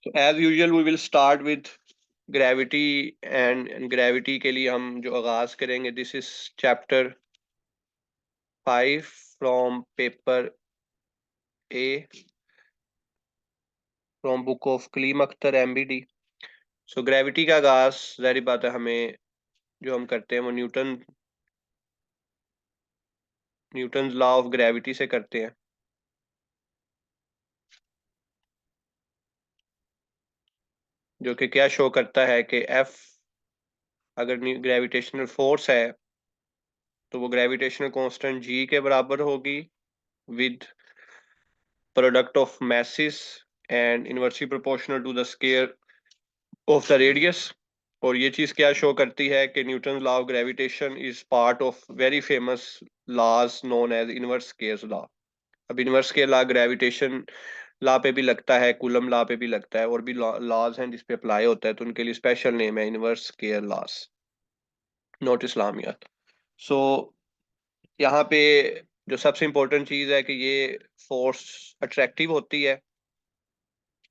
So as usual we will start with gravity and gravity के लिए हम जो आगाज करेंगे, this is chapter 5 from paper A from book of Kaleem Akhtar MBD. So gravity का आगाज जाहिर बात है हमें जो हम करते हैं वो न्यूटन लॉ ऑफ ग्रेविटी से करते हैं, जो कि क्या शो करता है कि F अगर ग्रेविटेशनल फोर्स है तो वो ग्रेविटेशनल कांस्टेंट G के बराबर होगी with product of masses and inversely proportional to the square of the radius. और ये चीज क्या शो करती है कि Newton law of gravitation is part of very famous laws known as inverse square law. अब inverse square law gravitation law पे भी लगता है, कूलम लॉ पे भी लगता है, और भी लॉज हैं जिस पे अप्लाई होता है, तो उनके लिए स्पेशल नेम है इनवर्स स्केयर लॉज, नोट इस्लामियात. सो यहाँ पे जो सबसे इम्पोर्टेंट चीज है कि ये फोर्स अट्रैक्टिव होती है.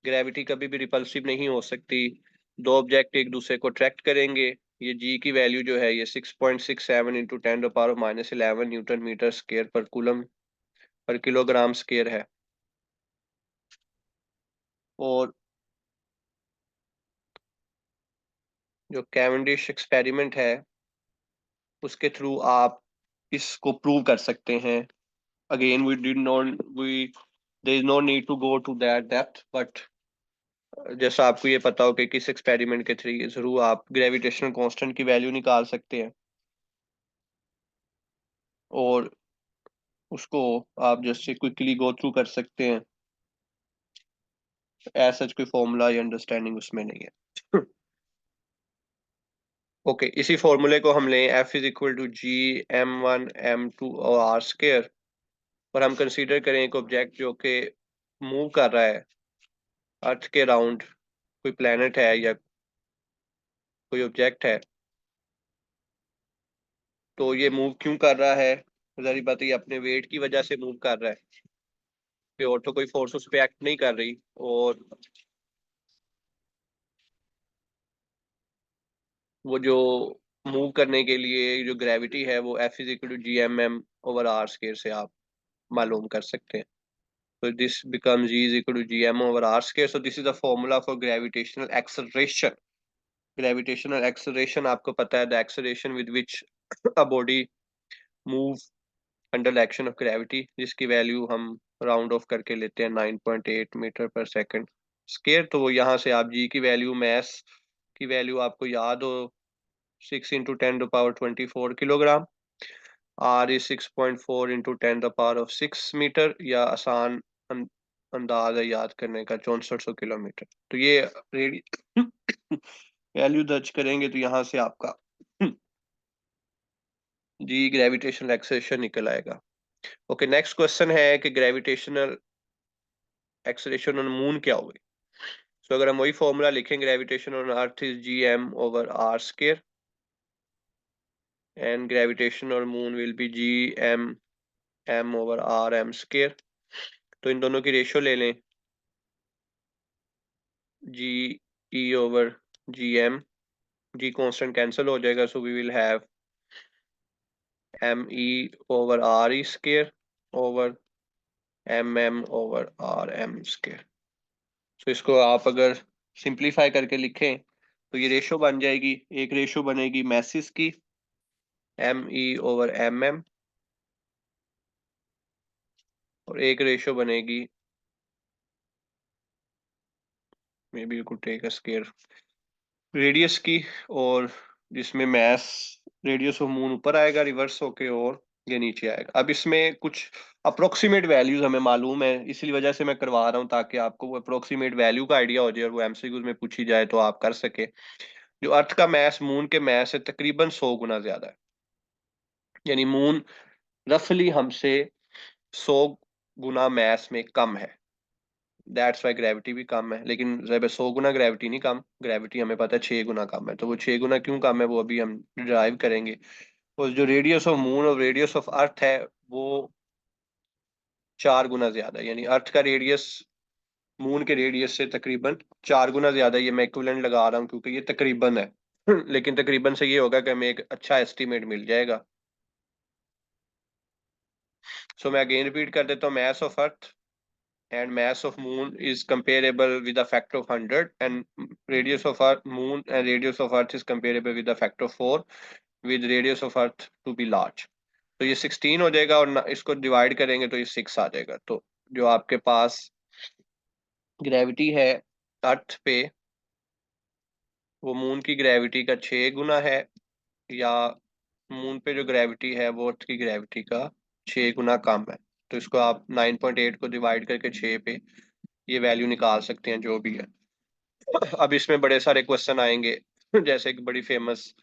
ग्रेविटी कभी भी रिपल्सिव नहीं हो सकती. दो ऑब्जेक्ट एक दूसरे को अट्रैक्ट करेंगे. ये जी की वैल्यू जो है ये 6.67 इंटू 10⁻11 न्यूटन मीटर स्क्वायर पर कूलम पर किलोग्राम स्क्वायर है. और जो कैवेंडिश एक्सपेरिमेंट है उसके थ्रू आप इसको प्रूव कर सकते हैं. Again we there is no need to go to that depth, but जैसा आपको ये पता हो कि किस एक्सपेरिमेंट के थ्रू आप ग्रेविटेशनल कांस्टेंट की वैल्यू निकाल सकते हैं, और उसको आप जैसे क्विकली गो थ्रू कर सकते हैं. ऐसा कोई फॉर्मूला या अंडरस्टैंडिंग उसमें नहीं है. ओके इसी फॉर्मूले को हम लें F is equal to G m1 m2 और आर स्क्र, और हम कंसीडर करें एक ऑब्जेक्ट जो कि मूव कर रहा है अर्थ के राउंड, कोई प्लेनेट है या कोई ऑब्जेक्ट है. तो ये मूव क्यों कर रहा है? जाहिर बात है ये अपने वेट की वजह से मूव कर रहा है, कि और तो कोई फोर्स उस पर एक्ट नहीं कर रही. और वो जो मूव करने के लिए जो ग्रेविटी है वो F is equal to G m m/r² से आप मालूम कर सकते हैं. तो this become G is equal to G m/r². So this is the formula for gravitational acceleration. Gravitational acceleration आपको पता है, the acceleration with which a body move under the action of gravity, जिसकी वैल्यू हम राउंड ऑफ करके लेते हैं 9.8 metre पर सेकंड स्क्वायर. तो वो यहाँ से आप जी की वैल्यू, मैस की वैल्यू आपको याद हो 6 × 10⁻24 किलोग्राम. आर इज 6.4 × 10⁻6 मीटर, या आसान अंदाज है याद करने का 6400 किलोमीटर. तो ये वैल्यू दर्ज करेंगे तो यहाँ से आपका जी ग्रेविटेशनल एक्सेलरेशन निकल आएगा. ओके नेक्स्ट क्वेश्चन है कि ग्रेविटेशनल एक्सेलरेशन ऑन मून क्या होगी. सो अगर हम वही फॉर्मूला लिखें, gravitation on earth is G m/r², and gravitation on moon will be G m/r m². तो इन दोनों की रेशियो ले लें, G/G m. G constant cancel हो जाएगा, so we will have me/re² over mm/rm². So इसको आप अगर सिंप्लीफाई करके लिखें तो ये रेशो बन जाएगी. एक रेशो बनेगी मैसिस की me/mm, और एक रेशो बनेगी may be could take a square radius की, और जिसमें मैस रेडियस ऑफ मून ऊपर आएगा रिवर्स होके और ये नीचे आएगा. अब इसमें कुछ अप्रोक्सीमेट वैल्यूज हमें मालूम है, इसी वजह से मैं करवा रहा हूँ ताकि आपको वो अप्रोक्सीमेट वैल्यू का आइडिया हो जाए और वो एमसीक्यूज में पूछी जाए तो आप कर सके. जो अर्थ का मैस मून के मैस से तकरीबन 100 गुना ज्यादा है, यानी मून रफली हमसे 100 गुना मैस में कम है. दैट्स वाई ग्रेविटी भी कम है. लेकिन जब 100 गुना ग्रेविटी नहीं कम, ग्रेविटी हमें पता है 6 गुना कम है. तो वो 6 गुना क्यों कम है वो अभी हम ड्राइव करेंगे. और जो रेडियस ऑफ मून और रेडियस ऑफ अर्थ है वो 4 गुना ज्यादा है. यानी अर्थ का रेडियस मून के रेडियस से तकरीबन 4 गुना ज्यादा। ये मैं इक्विवेलेंट लगा रहा हूँ क्योंकि ये तकरीबन है लेकिन तकरीबन से ये होगा कि हमें एक अच्छा एस्टीमेट मिल जाएगा। सो मैं अगेन रिपीट कर देता हूँ, mass of earth and mass of moon is comparable with a factor of 100 and radius of earth moon and radius of earth is comparable with a factor of 4 with radius of earth to be large। तो ये 16 हो जाएगा और इसको divide करेंगे तो ये 6 आ जाएगा। तो जो आपके पास ग्रेविटी है अर्थ पे, वो मून की ग्रेविटी का 6 गुना है, या मून पे जो ग्रेविटी है वो अर्थ की ग्रेविटी का 6 गुना कम है। तो इसको आप 9.8 को डिवाइड करके 6 पे ये वैल्यू निकाल सकते हैं जो भी है। अब इसमें बड़े सारे क्वेश्चन आएंगे जैसे एक बड़ी फेमस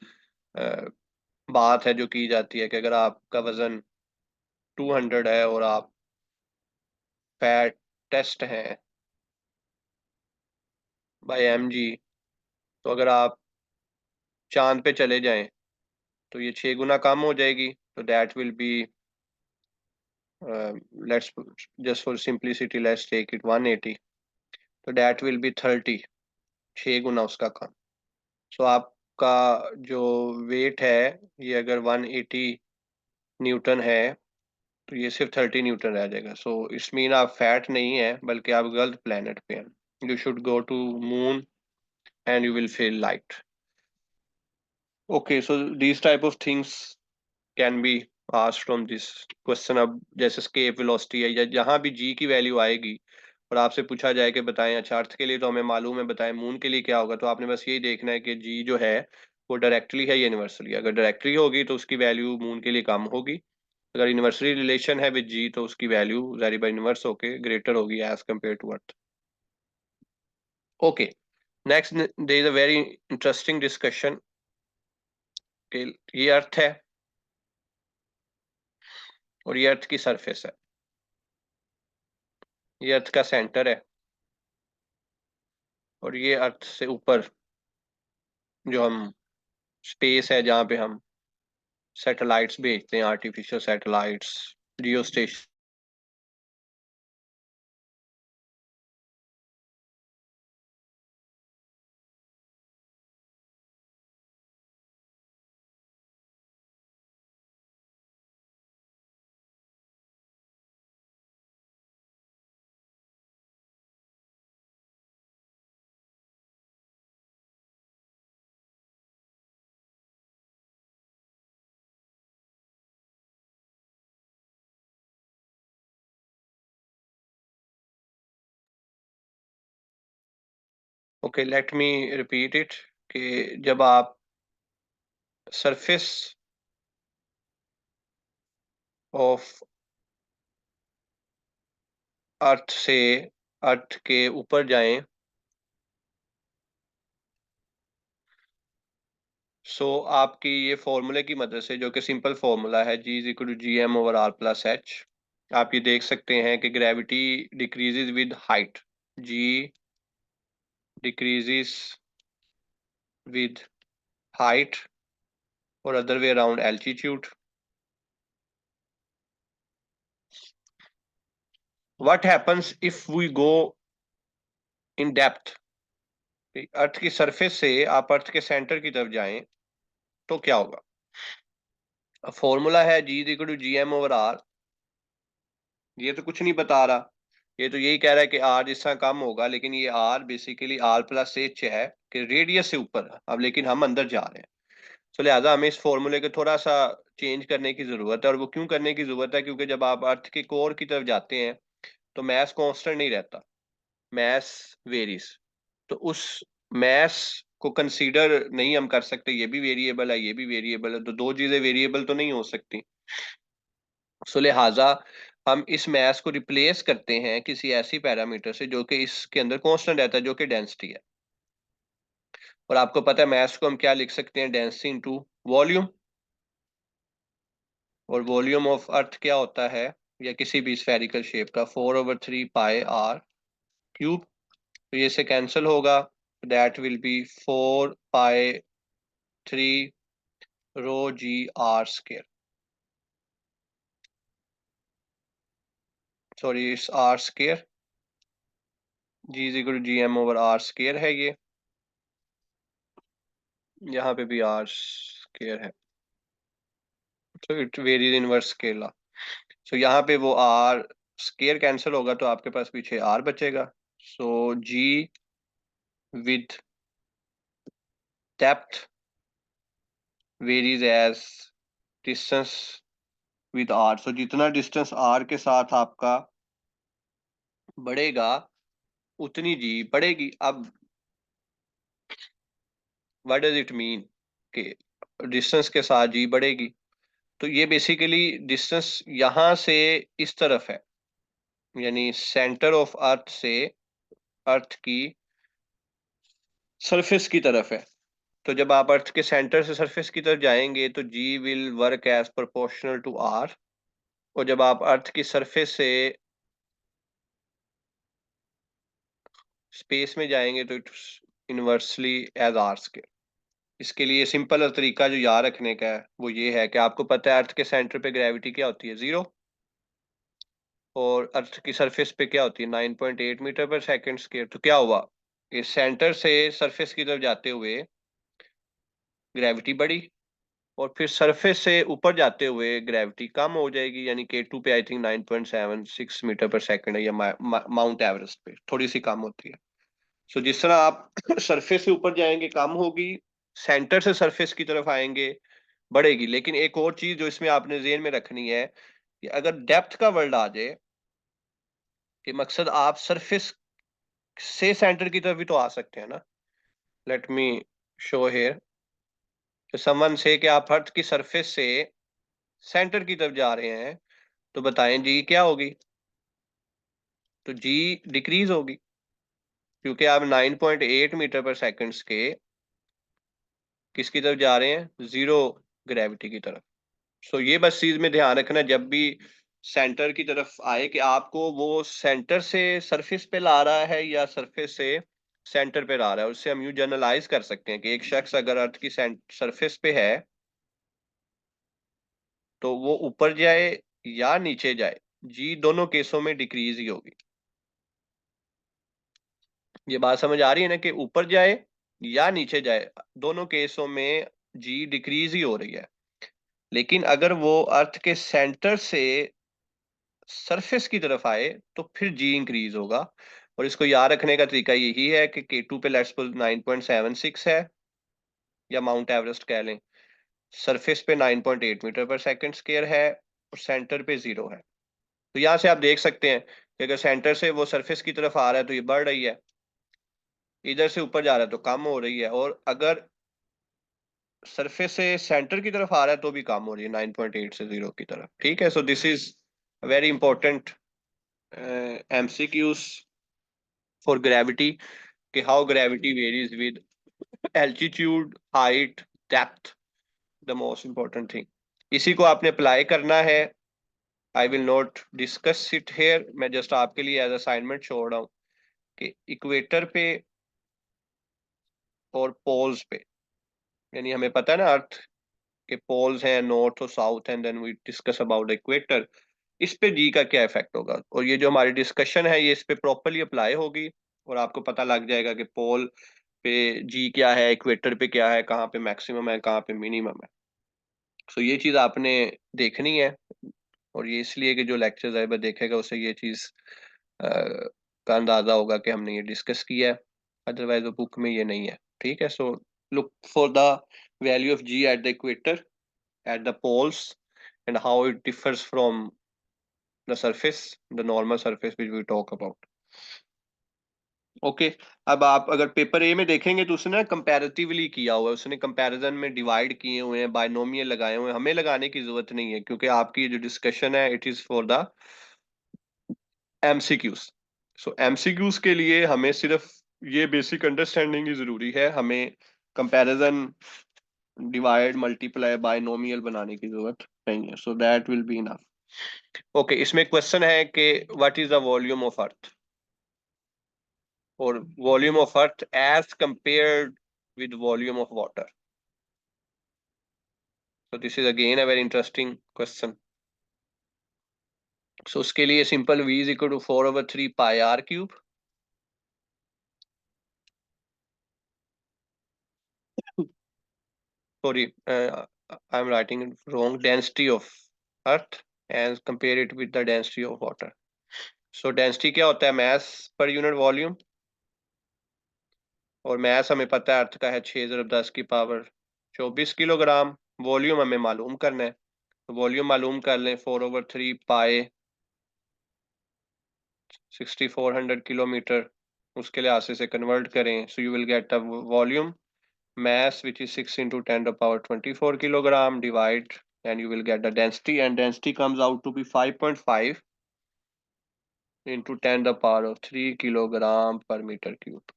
बात है जो की जाती है कि अगर आपका वजन 200 है और आप फैट टेस्ट हैं बाय mg, तो अगर आप चांद पे चले जाएं तो ये 6 गुना कम हो जाएगी। तो that will be, let's just for simplicity let's take it 180। तो दैट विल बी 30, 6 गुना उसका कम। सो आपका जो वेट है ये अगर 180 न्यूटन है तो ये सिर्फ 30 न्यूटन रह जाएगा। सो इस मीन आप फैट नहीं है बल्कि आप गलत प्लेनेट पे हैं। You should go to moon and you will feel light. Okay, so these type of things can be asked from this question. अब जैसे स्केप वेलोसिटी है या जहां भी जी की वैल्यू आएगी और आपसे पूछा जाए कि बताएं, अच्छा अर्थ के लिए तो हमें मालूम है, बताएं मून के लिए क्या होगा, तो आपने बस यही देखना है कि जी जो है वो डायरेक्टली है या यूनिवर्सली। अगर डायरेक्टली होगी तो उसकी वैल्यू मून के लिए कम होगी, अगर यूनिवर्सली रिलेशन है विद जी तो उसकी वैल्यू जारी बाई इनवर्स होके ग्रेटर होगी as compared to earth. Okay, next there is a very interesting discussion कि ये अर्थ है और ये अर्थ की सरफेस है, ये अर्थ का सेंटर है और ये अर्थ से ऊपर जो हम स्पेस है जहाँ पे हम सैटेलाइट्स भेजते हैं, artificial satellites, Jio station. Okay, let me repeat it कि जब आप सरफेस ऑफ अर्थ से अर्थ के ऊपर जाएं, सो आपकी ये फॉर्मूले की मदद से, जो कि सिंपल फॉर्मूला है, g is equal to G M over R plus h, आप ये देख सकते हैं कि gravity decreases with height, g decreases with height और other way around altitude. What happens if we go in depth, earth की surface से आप अर्थ के सेंटर की तरफ जाएं तो क्या होगा। फॉर्मूला है g is equal to G M over R, ये तो कुछ नहीं बता रहा, ये तो यही कह रहा है कि आर जिस तरह कम होगा, लेकिन ये R basically R plus H है कि रेडियस से ऊपर है। अब लेकिन हम अंदर जा रहे हैं, तो लिहाजा हमें इस फॉर्मूले को थोड़ा सा चेंज करने की जरूरत है। और वो क्यों करने की जरूरत है, क्योंकि जब आप अर्थ के कोर की तरफ जाते हैं तो मैस कांस्टेंट नहीं रहता, मैस वेरीज। तो उस मैस को कंसीडर नहीं हम कर सकते, ये भी वेरिएबल है ये भी वेरिएबल है, तो दो चीजें वेरिएबल तो नहीं हो सकती। सो लिहाजा हम इस मैस को रिप्लेस करते हैं किसी ऐसी पैरामीटर से जो कि इसके अंदर कांस्टेंट रहता है, जो कि डेंसिटी है। और आपको पता है मैस को हम क्या लिख सकते हैं, डेंसिटी इनटू वॉल्यूम। और वॉल्यूम ऑफ अर्थ क्या होता है, या किसी भी स्फेरिकल शेप का, 4/3 पाई आर क्यूब। तो ये से कैंसिल होगा, that will be 4 pi 3 rho G R square, sorry it's R square. G is equal to G M over R square है ये, यहाँ पे भी आर स्केयर है, तो it varies inverse scalar. So यहाँ पे वो आर स्केयर कैंसिल होगा तो आपके पास पीछे आर बचेगा। So g with depth varies as distance with R. So जितना डिस्टेंस आर के साथ आपका बढ़ेगा उतनी जी बढ़ेगी। अब व्हाट डज इट मीन कि डिस्टेंस के साथ जी बढ़ेगी? तो ये बेसिकली डिस्टेंस यहाँ से इस तरफ है, यानी सेंटर ऑफ अर्थ से अर्थ की सरफेस की तरफ है। तो जब आप अर्थ के सेंटर से सरफेस की तरफ जाएंगे तो g will work as proportional to R, और जब आप अर्थ की सरफेस से स्पेस में जाएंगे तो it's inversely as R square. इसके लिए सिंपल तरीका जो याद रखने का है वो ये है कि आपको पता है अर्थ के सेंटर पे ग्रेविटी क्या होती है, 0, और अर्थ की सरफेस पे क्या होती है, 9.8 मीटर पर सेकंड स्क्वायर। तो क्या हुआ कि सेंटर से सरफेस की तरफ जाते हुए ग्रेविटी बढ़ी, और फिर सरफेस से ऊपर जाते हुए ग्रेविटी कम हो जाएगी, यानी K2 पे आई थिंक 9.76 मीटर पर सेकंड है, या माउंट एवरेस्ट पे थोड़ी सी कम होती है। सो जिस तरह आप सरफेस से ऊपर जाएंगे कम होगी, सेंटर से सरफेस की तरफ आएंगे बढ़ेगी। लेकिन एक और चीज जो इसमें आपने ज़हन में रखनी है कि अगर डेप्थ का वर्ड आ जाए, कि मकसद आप सरफेस से सेंटर की तरफ भी तो आ सकते हैं ना। Let me show hair, someone से कि आप अर्थ की सरफेस से सेंटर की तरफ जा रहे हैं, तो बताएं जी क्या होगी? तो जी डिक्रीज होगी, क्योंकि आप 9.8 मीटर पर सेकंड्स के किसकी तरफ जा रहे हैं, जीरो ग्रेविटी की तरफ। सो ये बस चीज में ध्यान रखना जब भी सेंटर की तरफ आए कि आपको वो सेंटर से सरफेस पे ला रहा है या सरफेस से सेंटर पे ला रहा है। उससे हम यूं जनरलाइज कर सकते हैं कि एक शख्स अगर अर्थ की सरफेस पे है तो वो ऊपर जाए या नीचे जाए, जी दोनों केसों में डिक्रीज ही होगी। ये बात समझ आ रही है ना, कि ऊपर जाए या नीचे जाए दोनों केसों में जी डिक्रीज ही हो रही है। लेकिन अगर वो अर्थ के सेंटर से सरफेस की तरफ आए तो फिर जी इंक्रीज होगा। और इसको याद रखने का तरीका यही है कि K2 पे लेट्स सपोज 9.76 है, या माउंट एवरेस्ट कह लें, सरफेस पे 9.8 मीटर पर सेकंड स्क्वायर है, और सेंटर पे 0 है। तो यहाँ से आप देख सकते हैं कि अगर सेंटर से वो सरफेस की तरफ आ रहा है तो ये बढ़ रही है, इधर से ऊपर जा रहा है तो कम हो रही है, और अगर सरफेस से सेंटर की तरफ आ रहा है तो भी कम हो रही है 9.8 से 0 की तरफ। ठीक है, so this is very important MCQs for gravity, कि how gravity varies with altitude, height, depth, the most important thing. इसी को आपने अप्लाई करना है। I will not discuss it here, मैं जस्ट आपके लिए एज असाइनमेंट छोड़ रहा हूँ कि इक्वेटर पे और पोल्स पे, यानी हमें पता है ना अर्थ के पोल्स हैं नॉर्थ और south, and then we discuss about the equator, इस पे जी का क्या इफेक्ट होगा। और ये जो हमारी डिस्कशन है ये इस पे प्रॉपरली अप्लाई होगी, और आपको पता लग जाएगा कि पोल पे जी क्या है, इक्वेटर पे क्या है, कहाँ पे मैक्सिमम है कहाँ पे मिनिमम है। सो ये चीज़ आपने देखनी है, और ये इसलिए कि जो लेक्चर साहिबा देखेगा उसे ये चीज़ का अंदाजा होगा कि हमने ये डिस्कस किया है, अदरवाइज वो बुक में ये नहीं है। ठीक है, so look for the value of G at the equator, at the poles, and how it differs from the surface, the normal surface which we talk about. Okay अब आप अगर पेपर ए में देखेंगे तो उसने कंपैरेटिवली किया हुआ है, उसने कंपैरिजन में डिवाइड किए हुए हैं, बायनोमियल लगाए हुए हैं। हमें लगाने की जरूरत नहीं है, क्योंकि आपकी जो डिस्कशन है it is for the MCQs। So MCQs के लिए हमें सिर्फ ये बेसिक अंडरस्टैंडिंग ही जरूरी है, हमें कंपैरिजन, डिवाइड, मल्टीप्लाई, बायनोमियल बनाने की जरूरत नहीं है। So that will be enough. Okay, इसमें क्वेश्चन है कि what is the volume of earth, और volume of earth as compared with volume of water. So this is again a very interesting question. So उसके लिए simple v is equal to 4/3 pi r cube, sorry, I'm writing it wrong. Density of Earth and compare it with the density of water. So density क्या होता है? mass per unit volume, और mass हमें पता है अर्थ का है 6 × 10⁻24 kilogram. Volume हमें मालूम करना है, तो वॉल्यूम मालूम कर लें 4/3 पाई 6400 किलोमीटर, उसके लिहाज से कन्वर्ट करें, so you will get a volume mass which is 6 into 10 to the power 24 kilogram, divide and you will get the density, and density comes out to be 5.5 into 10 to the power of 3 kilogram per meter cube.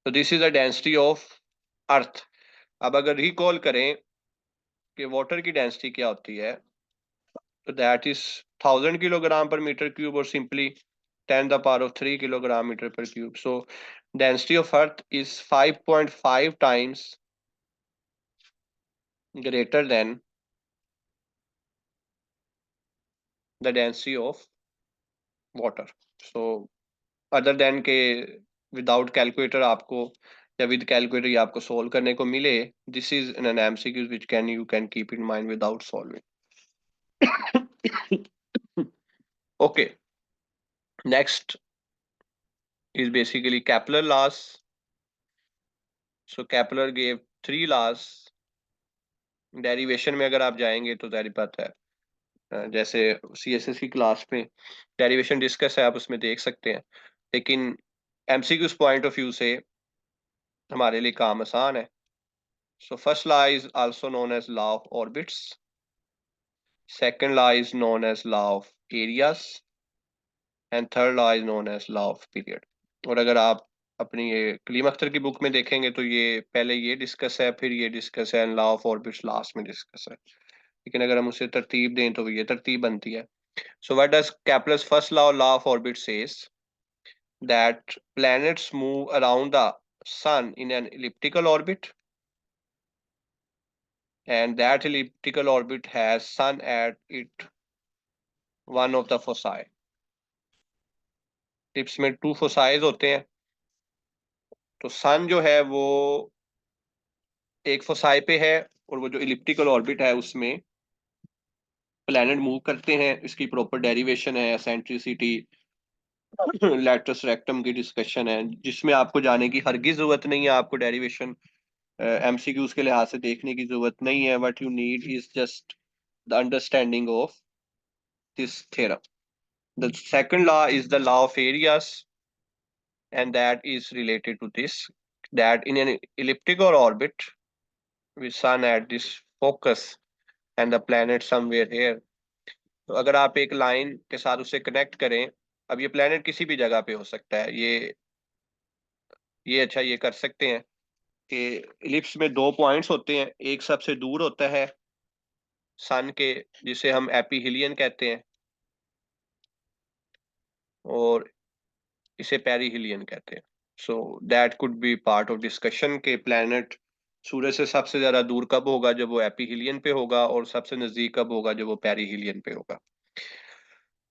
So this is the density of earth. अब अगर recall करें कि water की density क्या होती है, तो that is 1000 kilogram पर मीटर क्यूब, और simply 10 to the power of 3 kilogram meter per cube. So density of earth is 5.5 times greater than the density of water. So other than के without calculator आपको या with calculator ये आपको solve करने को मिले, this is an MCQ which can you can keep in mind without solving. Okay, next is basically कैपलर loss. So कैपलर gave 3 loss. Derivation में अगर आप जाएंगे तो जारी बात है, जैसे सीएसएस की क्लास में डेरिवेशन डिस्कस है, आप उसमें देख सकते हैं, लेकिन एमसीक्यूज पॉइंट ऑफ व्यू से हमारे लिए काम आसान है. So first law is also known as law of orbits. Second law is known as law of areas. And third law is known as law of period. और अगर आप अपनी ये कलीम अख्तर की बुक में देखेंगे तो ये पहले ये डिस्कस है, फिर ये डिस्कस है, लॉ ऑफ ऑर्बिट्स लास्ट में डिस्कस है, लेकिन अगर हम उसे तरतीब दें तो ये तरतीब बनती है. So what does Kepler's first law of orbit says? That planets move around the sun in an elliptical orbit, and that elliptical orbit has sun at it one of the foci. Tips में 2 फोसाइज होते हैं, तो सन जो है वो एक foci पे है, और वो जो इलिप्टिकल ऑर्बिट है उसमें प्लैनेट मूव करते हैं. इसकी प्रॉपर डेरिवेशन है, एसेंट्रिसिटी, लैटरस रेक्टम की डिस्कशन है, जिसमें आपको जाने की हरगिज जरूरत नहीं है. आपको डेरिवेशन एमसीक्यूज के लिहाज से देखने की जरूरत नहीं है. What you need is just the understanding of this theorem. The second law is the law of areas, and that is related to this, that in an elliptical orbit with sun at this focus and the planet somewhere here. तो अगर आप एक line के साथ उसे connect करें, अब ये प्लेनेट किसी भी जगह पे हो सकता है, ये अच्छा ये कर सकते हैं कि इलिप्स में 2 पॉइंट्स होते हैं, एक सबसे दूर होता है सन के, जिसे हम एपीहिलियन कहते हैं, और इसे पेरिहिलियन कहते हैं. So that could be part of discussion के प्लैनेट सूरज से सबसे ज्यादा दूर कब होगा, जब वो एपीहिलियन पे होगा, और सबसे नजदीक कब होगा, जब वो पेरिहिलियन पे होगा.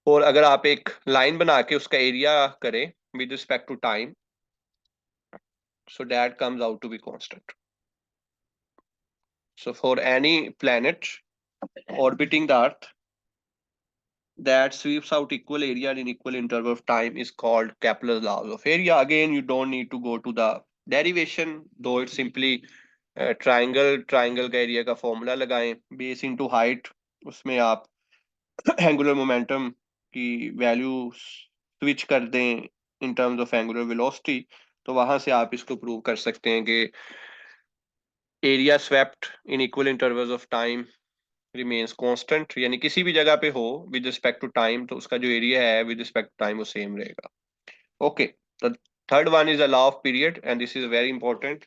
और अगर आप एक लाइन बना के उसका एरिया करें with respect to time, so that comes out to be constant. So for any planet orbiting the earth that sweeps out equal area in equal interval of time is called Kepler's laws of area. Again, you don't need to go to the derivation, though it's simply triangle का area का formula लगाएं, base into height, उसमें आप angular momentum की value switch कर दें in terms of angular velocity, तो वहां से आप इसको प्रूव कर सकते हैं कि area swept in equal intervals of time remains constant, यानी किसी भी जगह पे हो विद रिस्पेक्ट टू टाइम, तो उसका जो एरिया है विद रिस्पेक्ट टू टाइम वो सेम रहेगा. Okay, the third one is the law of period, and this is very important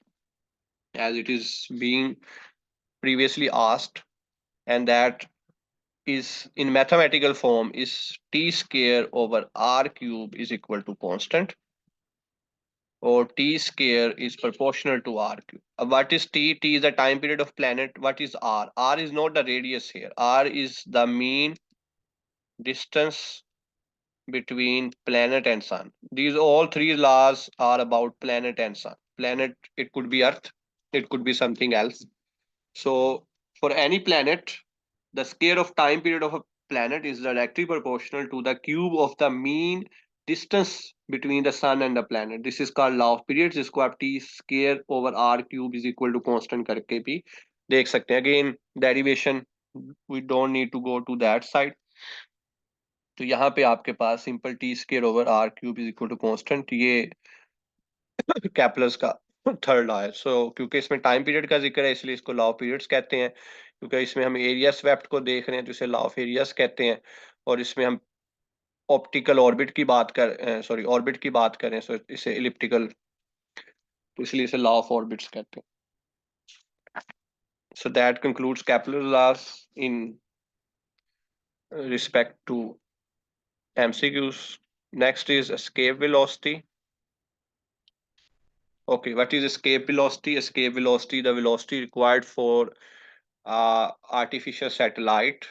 as it is being previously asked, and that is in mathematical form is t square over r cube is equal to constant, or t square is proportional to r cube. What is t? T is the time period of planet. What is r? R is not the radius here. R is the mean distance between planet and sun. These all 3 laws are about planet and sun. Planet, it could be earth, it could be something else. So for any planet, the square of time period of a planet is directly proportional to the cube of the mean distance between the sun and the planet. This is called law of periods, जिसको आप t square over r cube is equal to constant करके भी देख सकते हैं. Again derivation, we don't need to go to that side. तो यहाँ पे आपके पास simple T square over R cube is equal to constant, ये कैपलर्स का थर्ड लॉ है. सो क्योंकि इसमें टाइम पीरियड का जिक्र है इसलिए इसको लॉ ऑफ पीरियड्स कहते हैं. क्योंकि इसमें हम एरिया स्वेप्ट को देख रहे हैं तो इसे लॉ ऑफ एरियाज कहते हैं. और इसमें हम ऑप्टिकल ऑर्बिट की बात कर सॉरी ऑर्बिट की बात करें सो इसे इलिप्टिकल, तो इसलिए इसे लॉ ऑफ ऑर्बिट्स कहते हैं. So that concludes Kepler laws in respect to MCQs. Next is escape velocity. Okay, what is escape velocity? Escape velocity, the velocity required for artificial satellite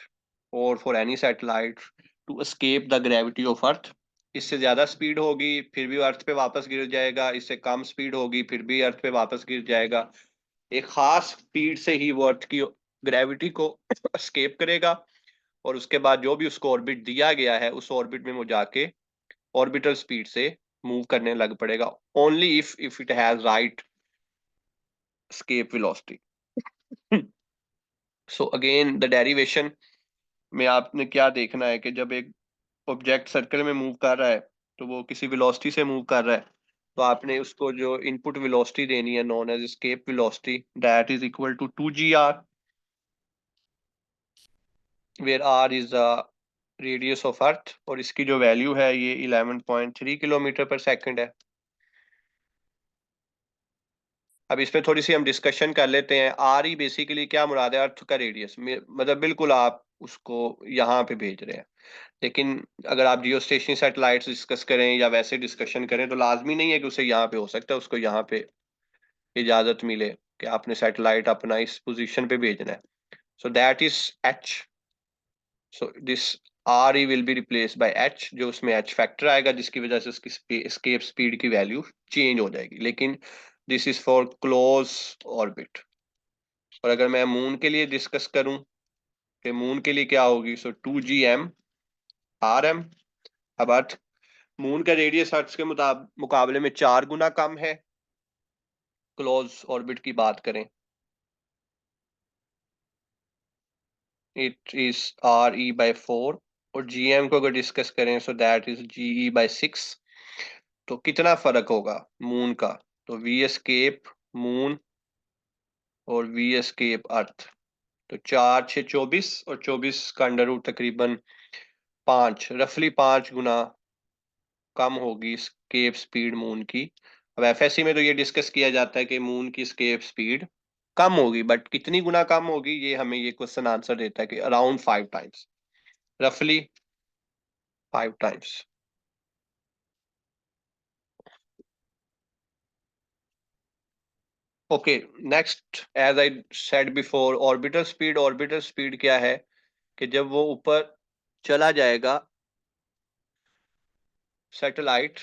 or for any satellite to escape the gravity of Earth. इससे ज्यादा speed होगी फिर भी अर्थ पे वापस गिर जाएगा, इससे कम स्पीड होगी फिर भी अर्थ पे वापस गिर जाएगा. एक खास स्पीड से ही वो अर्थ की ग्रेविटी को escape करेगा और उसके बाद जो भी उसको ऑर्बिट दिया गया है उस ऑर्बिट में वो जाके ऑर्बिटल स्पीड से मूव करने लग पड़ेगा. Only if it has right escape velocity. So again the derivation में आपने क्या देखना है कि जब एक ऑब्जेक्ट सर्कल में मूव कर रहा है तो वो किसी वेलोसिटी से मूव कर रहा है, तो आपने उसको जो इनपुट वेलोसिटी देनी है known as escape velocity, that is equal to 2gr, where r is the radius of earth और इसकी जो वैल्यू है ये 11.3 किलोमीटर पर सेकंड है. अब इसमें थोड़ी सी हम डिस्कशन कर लेते हैं. आर ई बेसिकली क्या मुराद है, अर्थ का रेडियस, मतलब बिल्कुल आप उसको यहाँ पे भेज रहे हैं. लेकिन अगर आप जियो स्टेशनरी सैटेलाइट्स डिस्कस करें या वैसे डिस्कशन करें तो लाजमी नहीं है कि उसे यहाँ पे हो सकता है उसको यहाँ पे इजाजत मिले कि आपने सैटेलाइट अपना इस पोजीशन पे भेजना है. So that is H. So this R E will be replace by H, जो उसमें एच फैक्टर आएगा जिसकी वजह से उसकी एस्केप स्पीड की वैल्यू चेंज हो जाएगी. लेकिन this is for close orbit. और अगर मैं मून के लिए डिस्कस करूं कि मून के लिए क्या होगी, सो 2gm/m. अब अर्थ मून का रेडियस अर्थ के मुकाबले में 4 गुना कम है क्लोज ऑर्बिट की बात करें. इट इज RE/4 और GM को अगर डिस्कस करें सो दैट इज GE/6. तो कितना फर्क होगा मून का, तो V एस्केप मून और V एस्केप अर्थ, तो 4 6 24 और 24 का अंडर रूट तकरीबन 5, रफली 5 गुना कम होगी स्केप स्पीड मून की. अब FSC में तो ये डिस्कस किया जाता है कि मून की स्केप स्पीड कम होगी, बट कितनी गुना कम होगी ये हमें ये क्वेश्चन आंसर देता है कि अराउंड 5 टाइम्स, रफली 5 times. Okay, next as I said before, orbital speed क्या है कि जब वो ऊपर चला जाएगा सैटेलाइट,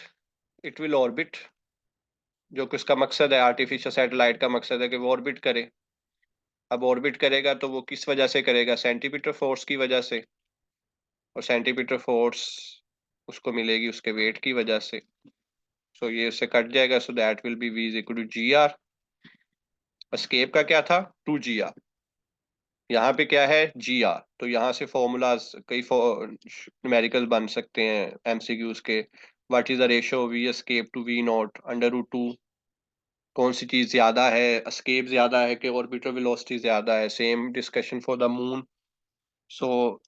इट विल ऑर्बिट, जो कि उसका मकसद है, आर्टिफिशियल सैटेलाइट का मकसद है कि वो ऑर्बिट करे. अब ऑर्बिट करेगा तो वो किस वजह से करेगा, सेंटीमीटर फोर्स की वजह से, और सेंटीमीटर फोर्स उसको मिलेगी उसके वेट की वजह से. सो ये उससे कट जाएगा, so that will be v is equal to GR. Escape का क्या था 2gr, यहाँ पे क्या है GR. तो यहाँ से फॉर्मूलाज कई न्यूमेरिकल बन सकते हैं MCQs के. What is the ratio V escape to V naught √2. कौन सी चीज ज्यादा है, एस्केप ज्यादा है कि ऑर्बिटल वेलोसिटी ज्यादा है. Same discussion for the moon. So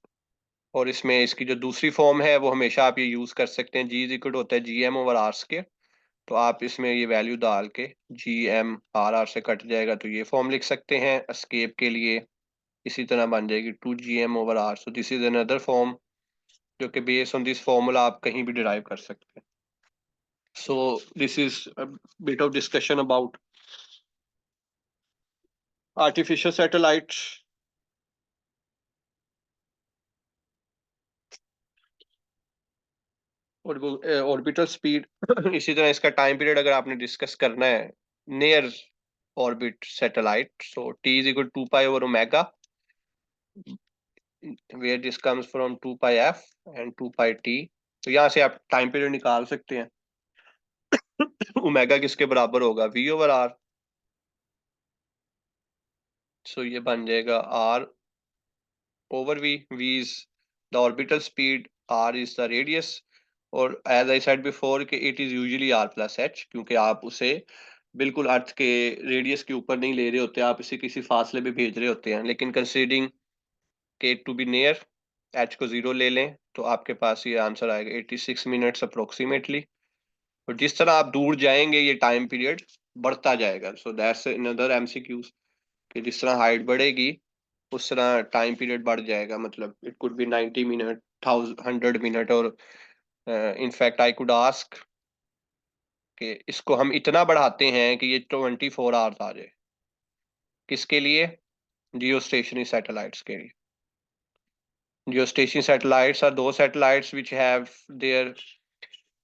और इसमें इसकी जो दूसरी फॉर्म है वो हमेशा आप ये यूज कर सकते हैं, G इज इक्वल होता है GM/r². तो आप इसमें ये वैल्यू डाल के GM/r से कट जाएगा तो ये फॉर्म लिख सकते हैं. एस्केप के लिए इसी तरह बन जाएगी 2gm/r. So this is another form जो कि बेस्ड ऑन दिस फॉर्मूला आप कहीं भी डिराइव कर सकते हैं. सो this is bit of discussion about artificial satellite. और ऑर्बिटल स्पीड इसी तरह इसका टाइम पीरियड अगर आपने डिस्कस करना है near orbit satellite. So T is equal to 2 pi over omega, where this comes from 2 pi f and 2 pi t. तो यहाँ से आप टाइम पीरियड निकाल सकते हैं. ओमेगा किसके बराबर होगा? v over r. सो ये बन जाएगा r over v. v is the orbital speed, r is the radius, और as I said before कि it is usually r plus h, क्योंकि आप उसे बिल्कुल अर्थ के रेडियस के ऊपर नहीं ले रहे होते, आप इसे किसी फासले पे भेज रहे होते हैं. लेकिन कंसीडरिंग के टू बी नियर h को 0 ले लें तो आपके पास ये आंसर आएगा 86 मिनट्स अप्रोक्सीमेटली. और जिस तरह आप दूर जाएंगे ये टाइम पीरियड बढ़ता जाएगा. सो दैट्स अनदर एमसीक्यूज कि जिस तरह हाइट बढ़ेगी उस तरह टाइम पीरियड बढ़ जाएगा. मतलब it could be 90 minute, 100 minute, और इनफैक्ट आई कुड आस्क कि इसको हम इतना बढ़ाते हैं कि ये 24 आवर्स आ जाए. किसके लिए? जियो स्टेशनरी सैटेलाइट्स के लिए. जियो स्टेशनरी सैटेलाइट्स आर दो satellites which have their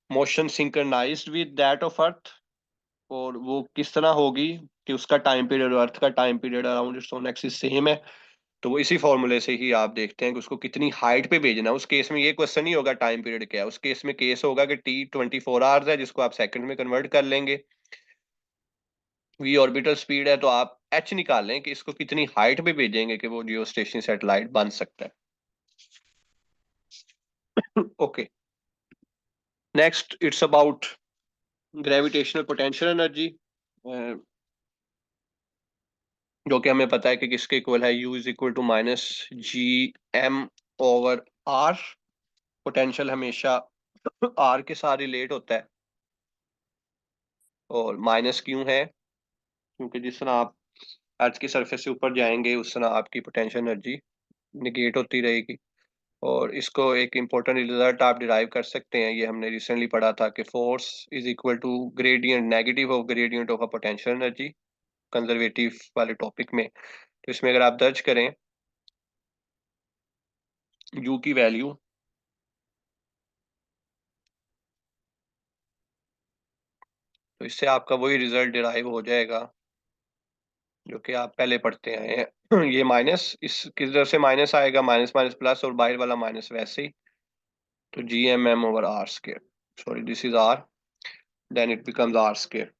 motion synchronised with that of earth. और वो किस तरह होगी कि उसका टाइम पीरियड और अर्थ का time period around its own axis same है. तो वो इसी फॉर्मूले से ही आप देखते हैं कि उसको कितनी हाइट पे भेजना है. उस केस में ये क्वेश्चन नहीं होगा टाइम पीरियड क्या है, उस केस में केस होगा कि टी 24 आवर्स है जिसको आप सेकंड में कन्वर्ट कर लेंगे. वी ऑर्बिटल स्पीड है तो आप एच निकाल लें कि इसको कितनी हाइट पे भेजेंगे कि वो जियो स्टेशनरी सैटेलाइट बन सकता है. Okay, next it's about gravitational potential energy, जो कि हमें पता है कि किसके इक्वल है, U is equal to minus G M over R. Potential हमेशा आर के साथ रिलेट होता है. और माइनस क्यों है? क्योंकि जिस तरह आप अर्थ की सरफेस से ऊपर जाएंगे उस तरह आपकी पोटेंशियल एनर्जी निगेट होती रहेगी. और इसको एक इम्पोर्टेंट रिजल्ट आप डिराइव कर सकते हैं, ये हमने रिसेंटली पढ़ा था कि force is equal to gradient negative of gradient of a potential energy, conservative वाले टॉपिक में. तो इसमें अगर आप दर्ज करें यू की वैल्यू, तो इससे आपका वही रिजल्ट डिराइव हो जाएगा जो कि आप पहले पढ़ते आए हैं. ये माइनस इस किस तरफ से माइनस आएगा, माइनस माइनस प्लस, और बाहर वाला माइनस वैसे ही. तो G M M over R square, sorry this is R, then it becomes R square.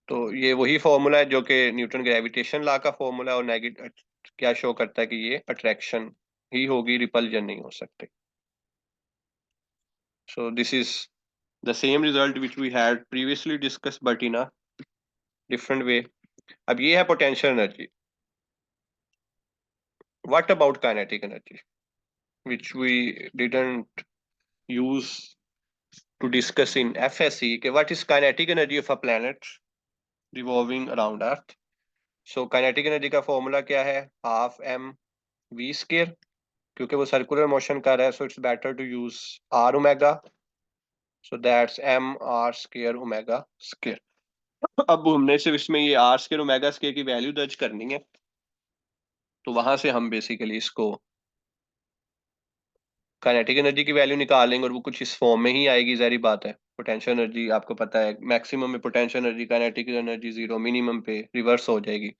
तो ये वही फॉर्मूला है जो कि न्यूटन ग्रेविटेशन लॉ का फॉर्मूला है. और नेगेटिव क्या शो करता है कि ये अट्रैक्शन ही होगी, रिपल्जन नहीं हो सकते. So this is the same result which we had previously discuss but in a different way. अब ये है potential energy. What about kinetic energy which we didn't use to discuss in FSC. Okay, what is kinetic energy of a planet revolving around Earth? So kinetic energy का formula क्या है? Half M V square. क्योंकि वो circular motion कर रहा है so it's better to use R omega. So that's M R square omega square. अब हमने सिर्फ इसमें ये आर स्केयर ओमेगा स्केयर की वैल्यू दर्ज करनी है, तो वहां से हम बेसिकली इसको काइनेटिक एनर्जी की वैल्यू निकालेंगे और वो कुछ इस फॉर्म में ही आएगी. जारी बात है, पोटेंशियल एनर्जी आपको पता है मैक्सिमम में potential energy kinetic energy zero, minimum पे रिवर्स हो जाएगी.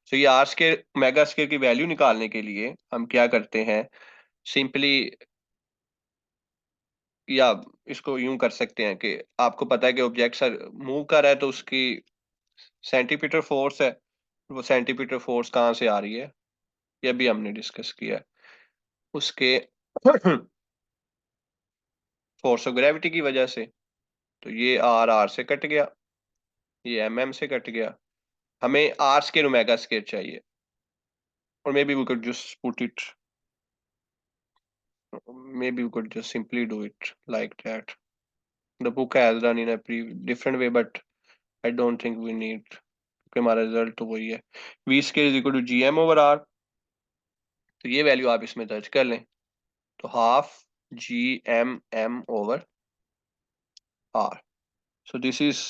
सो ये आर स्केयर मेगा स्केयर की वैल्यू निकालने के लिए हम क्या करते हैं, सिंपली, या इसको यूं कर सकते हैं कि आपको पता है कि ऑब्जेक्ट मूव कर रहा है तो उसकी सेंटीमीटर फोर्स है. वो सेंटीमीटर फोर्स कहाँ से आ रही है, ये भी हमने डिस्कस किया है. उसके फोर्स ऑफ ग्रेविटी की वजह से. तो ये आर आर से कट गया, ये एम एम से कट गया. हमें आर स्केयर ओमेगा स्केयर चाहिए. और may be we could just put it, maybe we could just simply do it like that. The book has done in a different way, but I don't think we need, क्योंकि हमारा result तो वही है. V square is equal to G M over R. तो ये value आप इसमें दर्ज कर लें. तो half G M M over R. So this is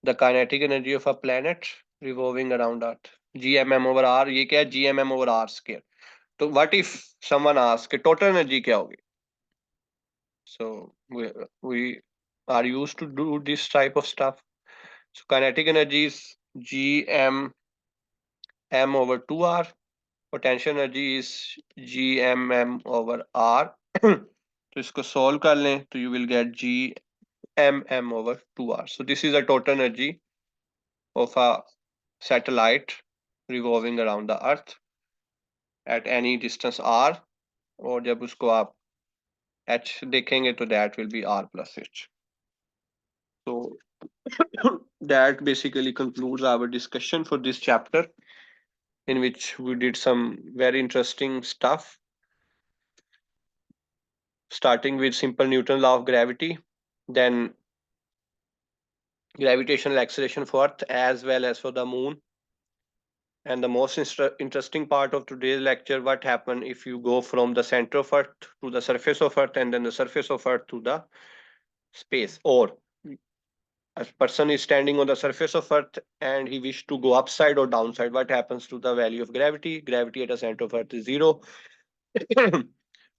the kinetic energy of a planet revolving around earth. G M M over R, ये क्या है? G M M over R square. तो व्हाट इफ समवन आस्क कि total energy क्या होगी? So we are used to do this type of stuff. So kinetic energy is Gm m over 2r. Potential energy is Gmm over r. तो इसको solve कर लें तो you will get Gmm over 2r. So this is the total energy of a satellite revolving around the earth at any distance r, और जब उसको आप h देखेंगे तो that will be r plus h. So that basically concludes our discussion for this chapter, in which we did some very interesting stuff, starting with simple Newton law of gravity, then gravitational acceleration for Earth as well as for the moon. And the most interesting part of today's lecture, what happened if you go from the center of Earth to the surface of Earth and then the surface of Earth to the space, or a person is standing on the surface of Earth and he wishes to go upside or downside. What happens to the value of gravity? Gravity at the center of Earth is zero.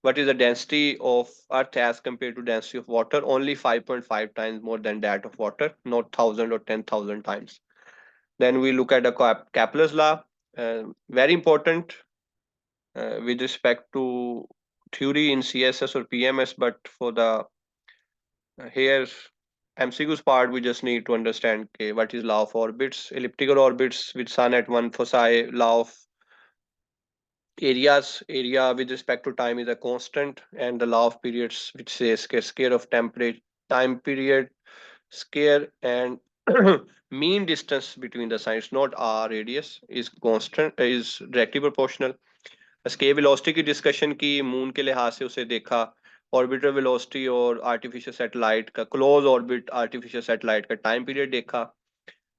What is the density of Earth as compared to density of water? Only 5.5 times more than that of water, not 1,000 or 10,000 times. Then we look at the Kepler's law, very important with respect to theory in CSS or PMS, but for the here MCQs part, we just need to understand okay, what is law of orbits, elliptical orbits with sun at one foci, law of area with respect to time is a constant, and the law of periods which says square of temperature time period square, and mean distance between the signs, not r radius, is constant, is directly proportional. Escape velocity की discussion की moon के लिहाज से उसे देखा, orbiter velocity और artificial satellite का close orbit artificial satellite का टाइम पीरियड देखा,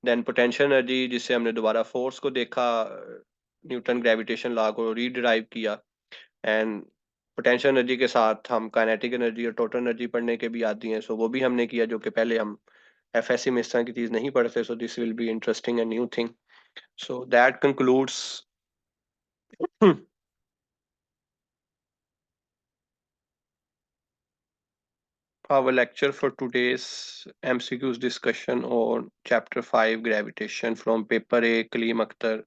देन पोटेंशियल एनर्जी जिससे हमने दोबारा फोर्स को देखा, न्यूटन ग्रेविटेशन लॉ को रीड्राइव किया, एंड पोटेंशियल एनर्जी के साथ हम काइनेटिक एनर्जी और टोटल एनर्जी पढ़ने के भी आती हैं, सो वो भी हमने किया जो कि पहले हम एफएससी में इस तरह की चीज नहीं पढ़ते, so this will be interesting and new thing. So that concludes our lecture for today's MCQs discussion on Chapter 5 Gravitation from Paper A, Kaleem Akhtar,